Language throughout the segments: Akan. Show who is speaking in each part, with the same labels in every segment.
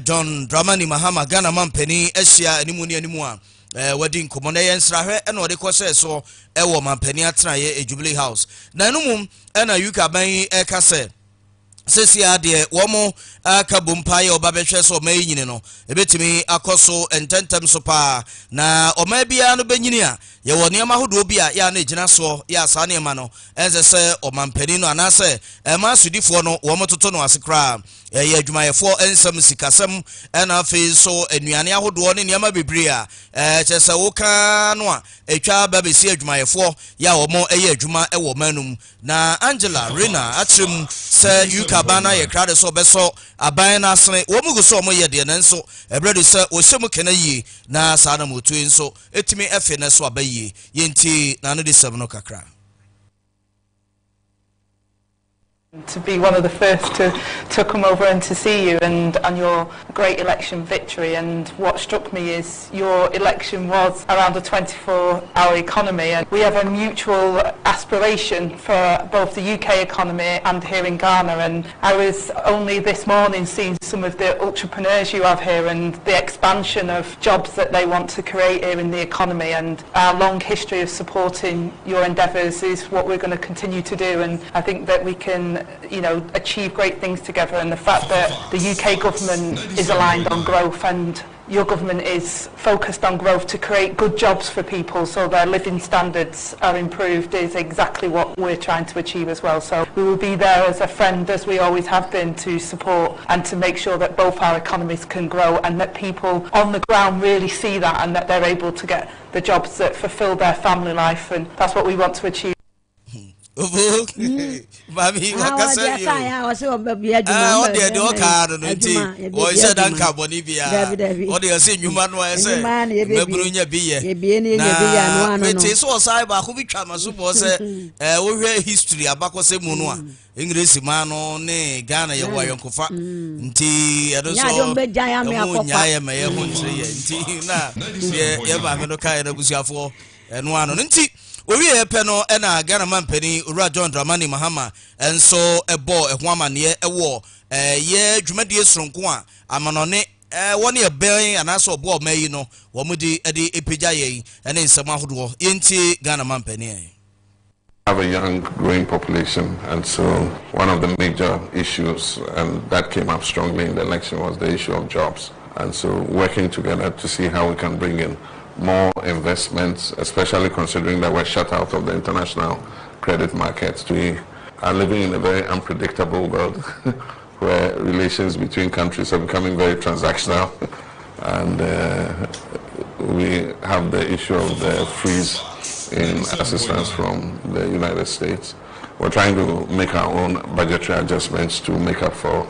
Speaker 1: John Dramani Mahama Ghana Mampeni Asia animu a wedding komo na yensrahwe e na ode kwose so e wo mampani atraye Jubilee House na enum e na yuka ban e kase sesi ade womo aka bompaye obabehwe so maynyine no ebetimi akoso ententem so pa na oma bia no benyini a ye woni amahodo bia ya na ejina so ya asa ne ma no enze se omampani no anase ma sudifo no womo toto no asekra ye adwumayefo ensam sikasem na afi so enuane ahodo ne niam bebre a chese woka no a etwa babesi adwumayefo ya womo eye adwuma e wo manum na Angela Rena atrem se yuka bana ye krade so beso aban na asene wo mugu so mo ye de nanso ebredo se wo hyemu kenayi na sana motu enso etimi efe na so abayi yenti na no de sem no kakra.
Speaker 2: To be one of the first to come over and to see you and on your great election victory. And what struck me is your election was around a 24-hour economy, and we have a mutual aspiration for both the UK economy and here in Ghana. And I was only this morning seeing some of the entrepreneurs you have here and the expansion of jobs that they want to create here in the economy, and our long history of supporting your endeavours is what we're going to continue to do. And I think that we can achieve great things together, and the fact that the UK government is aligned on growth and your government is focused on growth to create good jobs for people so their living standards are improved is exactly what we're trying to achieve as well. So we will be there as a friend, as we always have been, to support and to make sure that both our economies can grow and that people on the ground really see that and that they're able to get the jobs that fulfill their family life, and that's what we want to achieve.
Speaker 1: Mami wakasa yo ode de okado no nti o ise dan carboni bia o de ase nwuma no ese meburu nya biye na meti so sai ba ko bitwa maso bo se wo hwe history abakose mu no a English ma no ne Ghana ye wa yonkofa nti edo so mo nya ye me ye ho ntre ye nti na ye ba me no kai na busuafo eno ano nti we epe no na Ghana Mampani Ura John Dramani Mahama enso ebo eho amane ewo ye dwumadie sonko a amanone woni eben anaso obo mayi no wo mudi ede epija ye ene nsema ahodo yenti Ghana Mampani.
Speaker 3: Have a young growing population, and so one of the major issues, and that came up strongly in the election, was the issue of jobs. And so working together to see how we can bring in more investments, especially considering that we're shut out of the international credit markets. We are living in a very unpredictable world where relations between countries are becoming very transactional, and we have the issue of the freeze in assistance from the United States. We're trying to make our own budgetary adjustments to make up for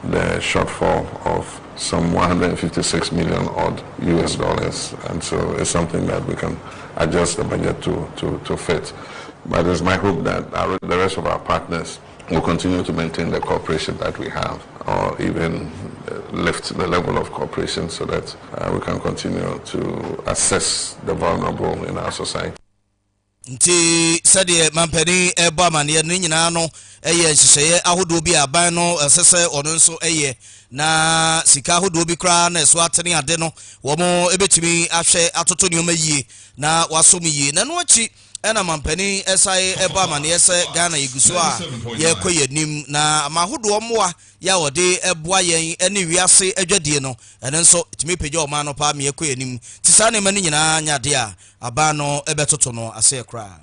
Speaker 3: the shortfall of some 156 million odd US dollars, and so it's something that we can adjust the budget to fit. But it's my hope that the rest of our partners will continue to maintain the cooperation that we have, or even lift the level of cooperation so that we can continue to assess the vulnerable in our society.
Speaker 1: Nti sade Mampani eba mane ne nyina no eye nhyehyeye ahodo bi aban no sese ono nso eye na sika ahodo bi kra na so atene ade no wo mo ebetimi ahwe atoto nioma yie na wasom yie na no achi ena Mampani esai eba mane ese Ghana yeguso a ye koyenim na amahodo omoa ya wode eboa yen ene wiase adwadie no ene nso timi peje o ma no pa me koyenim ti sa ne mani nyina nyade a abano ebetoto no ase kra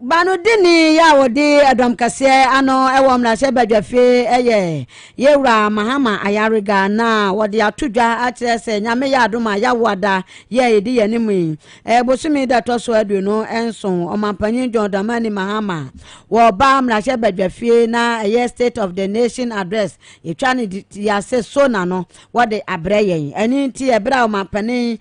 Speaker 4: bano dini ya wodi adom kase ano ewo mlase badwafe eye yewra Mahama ayariga na wodi atudwa atrese nyame ya adoma ya wada ye edi yanimi bosumi da toso adu no enso omampanyin John Dramani Mahama wo ba mlase badwafe na ye State of the Nation address etwane ya se so na no wodi abreye eni nti ebra omampanyin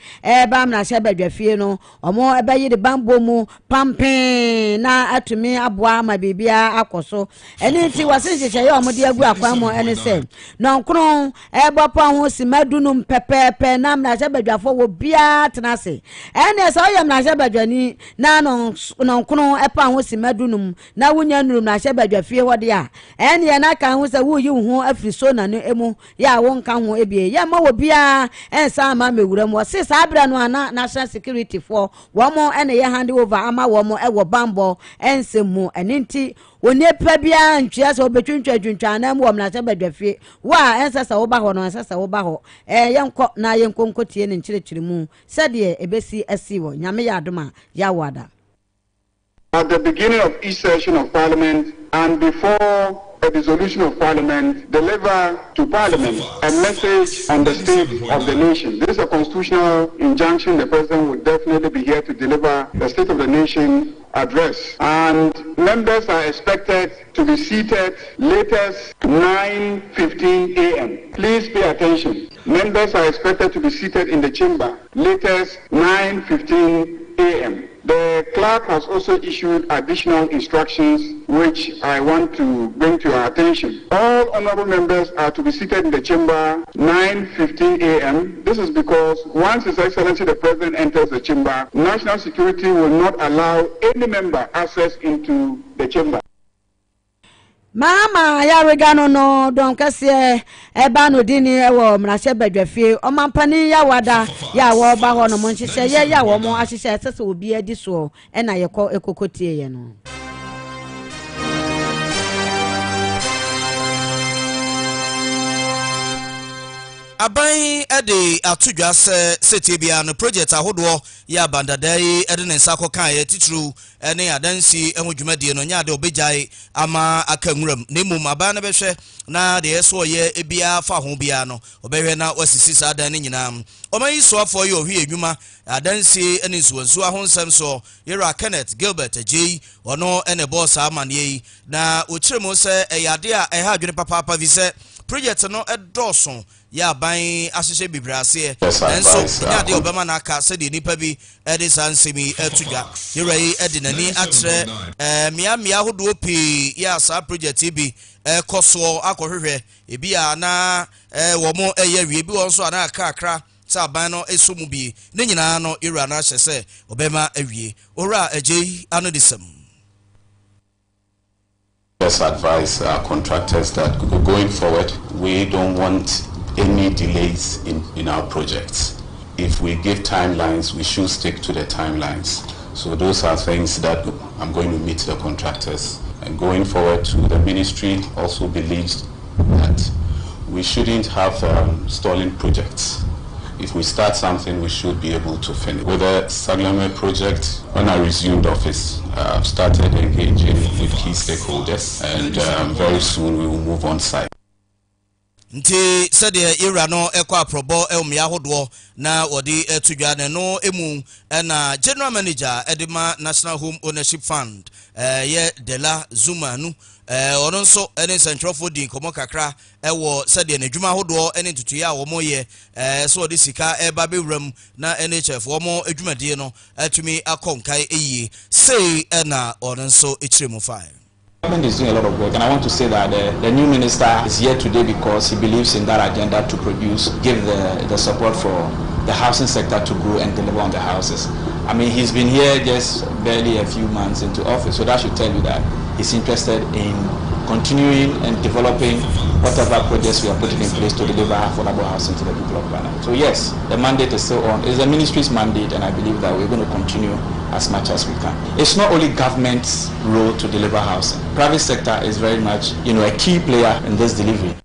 Speaker 4: ba mlase badwafe no omo ebeyi de bambo mu pampen na na atumi aboa ma bibia akoso eni nti wasenhyehyɛ ye omode agu akwan mo ene se nonkron ebopa ho simadunum pepepe na mnahye badwafo wo bia tenase ene so yɛ mnahye badwani na nonkron epa ho simadunum na wunya nurum na hye badwafie hode a ene na kan ho se wo yi ho afiri so na no emu ya wo nka ho ebie ya ma wo bia ensa ma mewuram wo se sa abra no ana national security for wo mo ene ye hand over ama wo mo ewo bambo ensemu ene nti onepa bia ntwea se obetwuntwa na mu wo na hye badwafie wa ensa sa wo ba ho no ensa sa wo ba ho yenko na yenkonkotie ne nkyerɛkyerɛ mu sɛde ebesi asi wo nyame ya adoma ya wada.
Speaker 5: At the beginning of each session of Parliament and before a dissolution of Parliament, deliver to Parliament a message on the state of the nation. This is a constitutional injunction. The President will definitely be here to deliver the State of the Nation address. And members are expected to be seated latest 9:15 a.m. Please pay attention. Members are expected to be seated in the chamber latest 9:15 a.m. The clerk has also issued additional instructions which I want to bring to your attention. All honorable members are to be seated in the chamber 9:15 a.m. This is because once His Excellency the President enters the chamber, national security will not allow any member access into the chamber.
Speaker 4: Mama ya regano no don kase eba no dini ewo mrahye badwafie omampani ya wada ya wo ba ho no mo nhyehyɛ ya wo mo ahyehyɛ sese obi adi so e na yekɔ ekokotie ye no.
Speaker 1: Aban ede atudwa sete bia no project ahodo ya bandadai ede ne nsa kokan ye titru ene adansi ehudwumadie no nya de obejai ama akanwuram na mum aban na behwe na de yeso ye ebia fa ho bia no obehwe na wasisi sa adan ne nyina omayi so afọ ye ohwe edwuma adansi ene nsuwansu ahonsem so yera Kenneth Gilbert Ajay ono ene boss amane na okirem se eyade a eha adwene papa vise project no edoso ya ban asese bibrase enso ya de obema na aka se de nipa bi ede sansemi etudwa yerai ede nani atre mia hodo pe ya sa project bi koso akohwehwe ebi a na wo mo eye wie bi won so ana aka akra sa ban no esomu bi ne nyina no ira na hyese obema awie ora Ajay anodisem.
Speaker 6: Just advise our contractors that going forward, we don't want any delays in our projects. If we give timelines, we should stick to the timelines. So those are things that I'm going to meet the contractors. And going forward to the ministry also believes that we shouldn't have stalling projects. If we start something, we should be able to finish. With the Saglame project, when I resumed office, I've started engaging with key stakeholders, and very soon we will move on site.
Speaker 1: Nti sede ira no ekwa aprobo elmia hodo na wodi etudwa ne no emu na general manager edema National Home Ownership Fund ye Dela Zuma nu ono nso ene central fodin komo kakra ewo sede na dwuma hodo ene tutuye a wo moye so odi sika eba bewram na NHF wo mo adwumade no atumi akonkai eyi sei na ono nso echiremu fine.
Speaker 7: The government is doing a lot of work, and I want to say that the new minister is here today because he believes in that agenda to produce, give the support for the housing sector to grow and deliver on the houses. I mean, he's been here just barely a few months into office, so that should tell you that he's interested in continuing and developing whatever projects we are putting in place to deliver affordable housing to the people of Ghana. So yes, the mandate is still on. It's the ministry's mandate, and I believe that we're going to continue as much as we can. It's not only government's role to deliver housing. Private sector is very much, a key player in this delivery.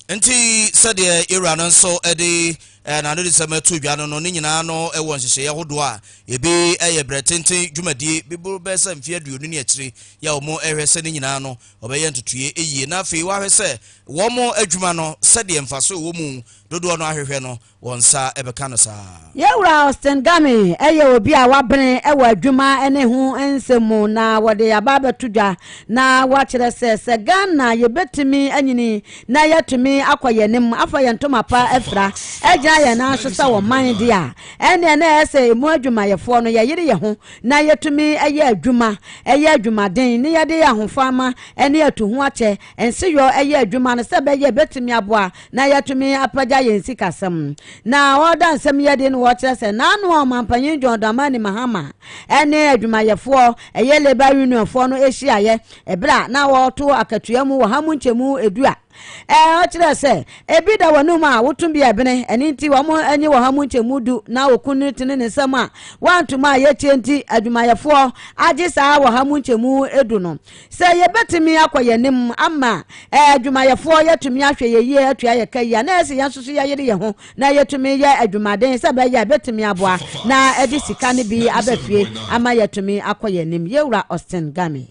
Speaker 1: Nti sade Iran so ede na no disema to dwa no ne nyina no e won hyehyɛ hodo a ebi eye bretenten dwumadie biburu besa mfie aduonu ne akire ya omo ehwese ne nyina no obeye ntutue eyie na afei wa hwese wo mo adwuma no sade mfaso wo mu dodo no ahwehwe no wonsa ebeka no saa
Speaker 4: yewra Austin Gami eye obi a wabene e wa adwuma ene ho ensemu na wode aba betudwa na wa kyerɛ sɛ Ghana yebetimi anyini na yetumi yɛbɛtumi akɔ yɛnim afa yɛn ntoma pa afra agya yɛn na so sɛ wo man dia ɛne na ɛsɛ mu adwumayɛfoɔ no yɛyere yɛ ho na yɛtumi ɛyɛ adwumaden ne yɛde ahofama ɛne atu ho akyɛ ɛnse yɔ ɛyɛ adwuma no sɛ bɛyɛ bɛtumi aboa na yɛtumi apagya yɛn sikasɛm na ɔda nsɛm yɛde no wɔkyerɛ sɛ naano ɔmampanyin John Dramani Mahama ɛne adwumayɛfoɔ ɛyɛ labor unionfoɔ no ehyiaeɛ ɛbra na wɔto akatua mu wɔ ha mu nkyɛmu edua ɔkyerɛ sɛ ebi da wɔnum a wotum bi ɛbene ɛne nti wɔn anyi wɔ ha mu nkyɛmu du na okunu tene ne nsɛm a wantuma a yɛtie nti adwumayɛfoɔ agye saa wɔ ha mu nkyɛmu edu no sɛ yɛbɛtumi akɔ yɛnim ama adwumayɛfoɔ yɛtumi ahwɛ yɛyie atua yɛka yia na ɛsɛ yɛn soso yɛyere yɛn ho na yɛtumi yɛ adwumaden sɛ bɛyɛ bɛtumi aboa na ɛde sika ne bi abɛfie ama yɛtumi akɔ yɛnim yɛwura Austin Gami.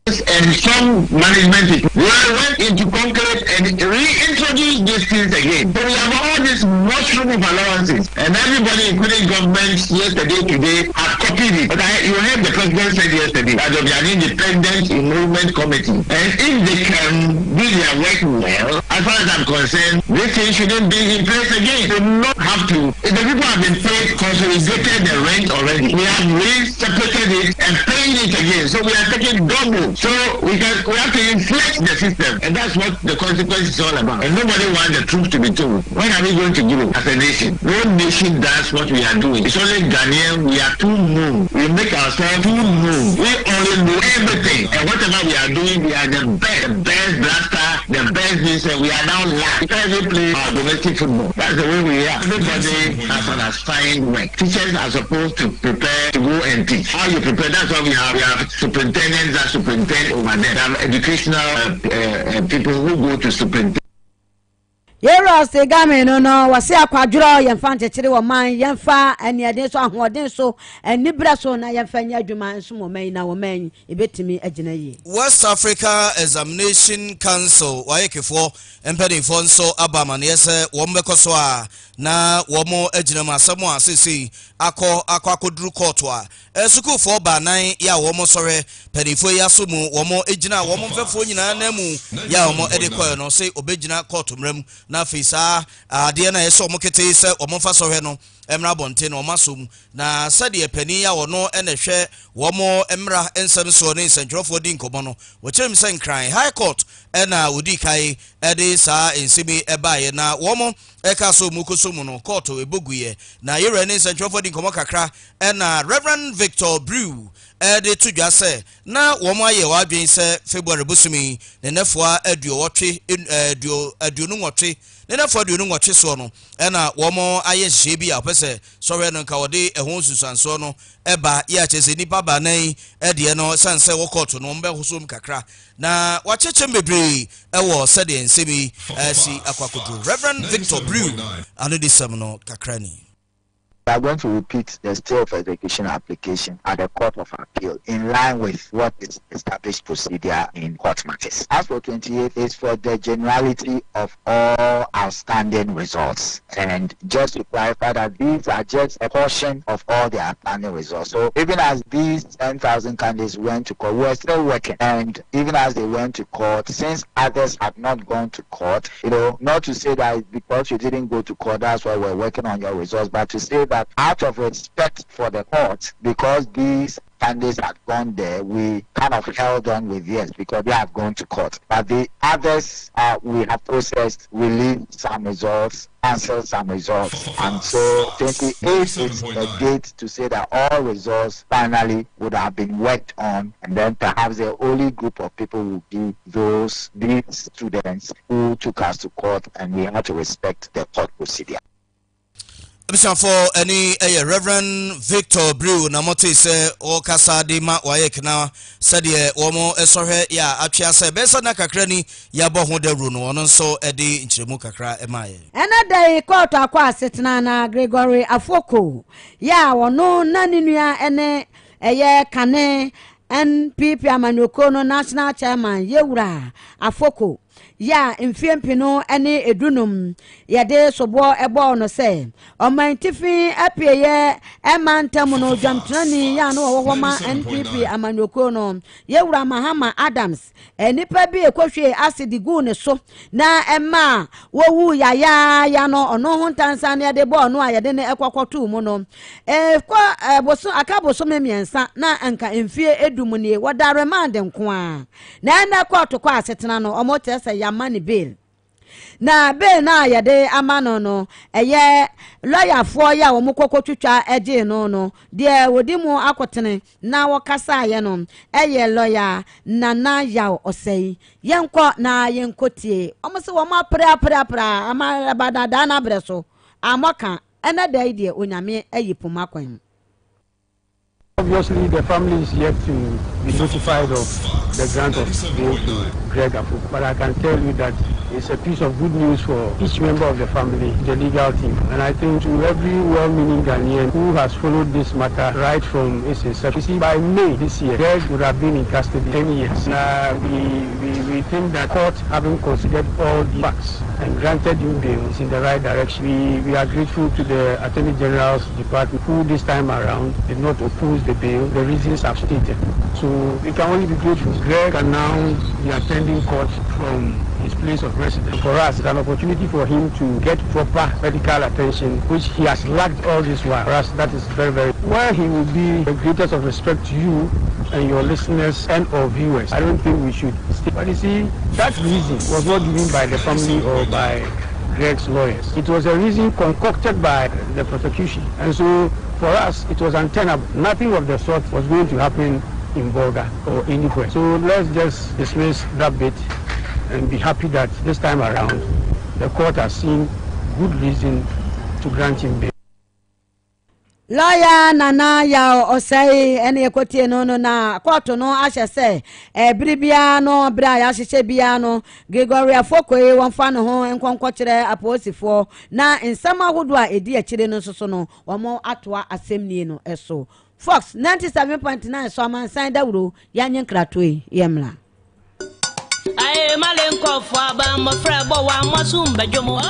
Speaker 8: And some management went into concrete and reintroduced these things again. So we have all this mushroom of allowances, and everybody, including government, yesterday, today, have copied it. But you heard the president said yesterday that there are independent enrollment committee, and if they can do their work well, as far as I'm concerned, this thing shouldn't be in place again. They do not have to. If the people have been paid, consolidated the rent already. We have separated it and paying it again. So we are taking double. So we have to inflate the system, and that's what the consequence is all about. And nobody wants the truth to be told. When are we going to grow as a nation? No nation does what we are doing. It's only Ghanaian. We are too known. We make ourselves too known. We only know everything, and whatever we are doing, we are the best blaster, the best this, and we are now last. Because we play our domestic football. That's the way we are. Everybody has an assigned work. Teachers are supposed to prepare to go and teach. How you prepare? That's what we have. We have superintendents that superintend over there. Educational people who go to superintend.
Speaker 4: Yero se game no wase akwadworo yemfa nchechire wo man yemfa aniade so ahoden so anibra so na yemfa nya adwuma nso mo man na wo man ebetimi agina yi.
Speaker 1: West Africa Examination Council wayekefo empadinfo nso abama na yese wo mbekoso a na wo mo agina masamo asisi akoduru court a esukufo ba nan ya wo mo sore padinfo yaso mu wo mo agina wo mo mfefo nyina na mu ya wo mo edekọ no se obegina court mram na fisa ade na yeso mo kete se o mo fa so hwe no emra bonte no masom na sade pani ya wono enehwe wo mo emra ensem so ne nsentwerofo di nkomo no wo kyerem se nkran high court ena odi kai ede sa ensemi ebaye na wo mo eka so mu kosom no court eboguye na yere ne nsentwerofo di nkomo kakra ena Reverend Victor Brew ede tudwa se na wo mo aye wadwen se February busumi ne nefoa aduowotwe aduonu nwotwe nena for the no so no ena wo mo aye hye bi a pese sori no nka wode ehon susanso no eba ya chese nipa ba nan ede no sanse wo court no mbe hosom kakra na wacheche mebre ewo sede ensemi si akwakodu Reverend Victor Brew anodi sem no kakra ni.
Speaker 9: We are going to repeat the stay of education application at the Court of Appeal in line with what is established procedure in court matters. As for 28 is for the generality of all outstanding results. And just to clarify that these are just a portion of all the outstanding results. So even as these 10,000 candidates went to court, we're still working. And even as they went to court, since others have not gone to court, not to say that because you didn't go to court, that's why we're working on your results, but to say that out of respect for the court, because these candidates had gone there, we kind of held on with yes because they have gone to court. But the others, we have processed, released some results, answered some results, and so 28 is a date to say that all results finally would have been worked on, and then perhaps the only group of people will be these students who took us to court, and we have to respect the court procedure.
Speaker 1: For any Reverend Victor Brew na mote se o kasa de ma waye na said ye womo esohwe ya atwa se be na kakra ni ya bo ho da ru no ono so ede nchiremu kakra emaye
Speaker 4: ena dai court akwa asetena na Gregory Afoko ya wono na ninua ene eye kane NPP Amanyoko no national chairman Yewura Afoko ya mfie mpino ene edunum yede sobo ebo no se omantifi apieye emantam no dwamtrani ya no wohoma NPP amanyoko no yewura Mahama Adams enipa bi ekohwe acid gu ne so na ema wowu ya no ono ho ntansa ne de bo no ayede ne ekwakoto mu no kwa boso akaboso memiensa na anka mfie edum ne wada remand nko a na court kwa asetena no omo tese yamani bail na be na yade amano no eye lawyer for ya wo mukokotwitwa eje no de wodimu akotene na wokasa ye no eye lawyer nana ya osei yenko na yenkotie omse wo ma pra ama badada na breso amoka ena da ide onyame ayipuma kwan.
Speaker 10: Obviously, the family is yet to be notified of the grant of bail to Greg Afu, but I can tell you that it's a piece of good news for each member of the family, the legal team. And I think to every well-meaning Ghanaian who has followed this matter right from its inception. You see, by May this year, Greg would have been in custody 10 years. We think that court, having considered all the facts and granted him bail, is in the right direction. We are grateful to the Attorney General's department who this time around did not oppose the bail. The reasons I've stated. So we can only be grateful. Greg can now be attending court from his place of residence. For us, it's an opportunity for him to get proper medical attention, which he has lacked all this while. For us, that is very, very... While he will be the greatest of respect to you and your listeners and or viewers, I don't think we should stay. But you see, that reason was not given by the family or by Greg's lawyers. It was a reason concocted by the prosecution. And so, for us, it was untenable. Nothing of the sort was going to happen in Bolga or anywhere. So let's just dismiss that bit and be happy that this time around the court has seen good reason to grant him bail.
Speaker 4: Lawyer Nana ya osai ene ekotie no na court no ahye se bribia no bra ya hye bia no Gregoria Fokoe wonfa no ho enkonko kire aposifo na nsama hodo a edi akire no soso no omo atoa assemni no eso Fox 97.9 so Amansan Dawuro yanyen kratoe yemla
Speaker 11: Aye malenko fo aba mo frebo wa mosum badwomo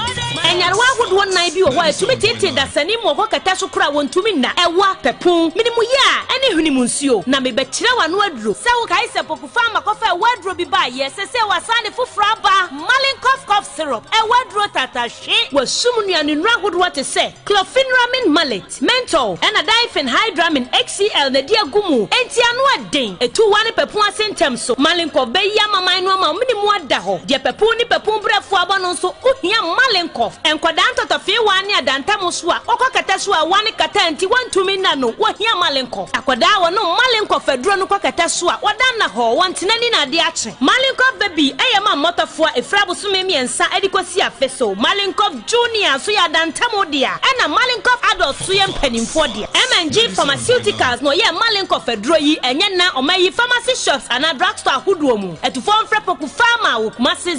Speaker 11: enyarwa gudu nan bi wo atumi tete da sani mo ko kata so kura wontumi na ewa pepon minimu ya ene hunimu nsuo na mebekire wa no aduro se wo kai se poku fama ko fa waduro bi ba ye se wa sane fufura ba malenko cough syrup waduro tata hwe wasum nuane nura gudu te se clofenramin mallet menthol and a diphenhydramine HCl na dia gumu enti anu aden etu wane pepon asentem so malenko be ya maman no ma minimu ada ho de pepon ni pepon brefo aba no so ohia malenko enkwada ntotofe wani adantam so a okokata so a wani kata nti wantumi na no wohia malenko akwada wo no malenko faduro no kokata so a wadan na ho wantenani na ade ache malenko baby eyema motofo efrabo so memiensa edikosi afeso malenko junior so ya adantam dia na malenko adult so ya mpanimfo dia MNG Pharmaceuticals no ye malenko faduro yi enye na omayi pharmacy shops and drugstore huduo mu etufo mfrepoku pharma wo kumase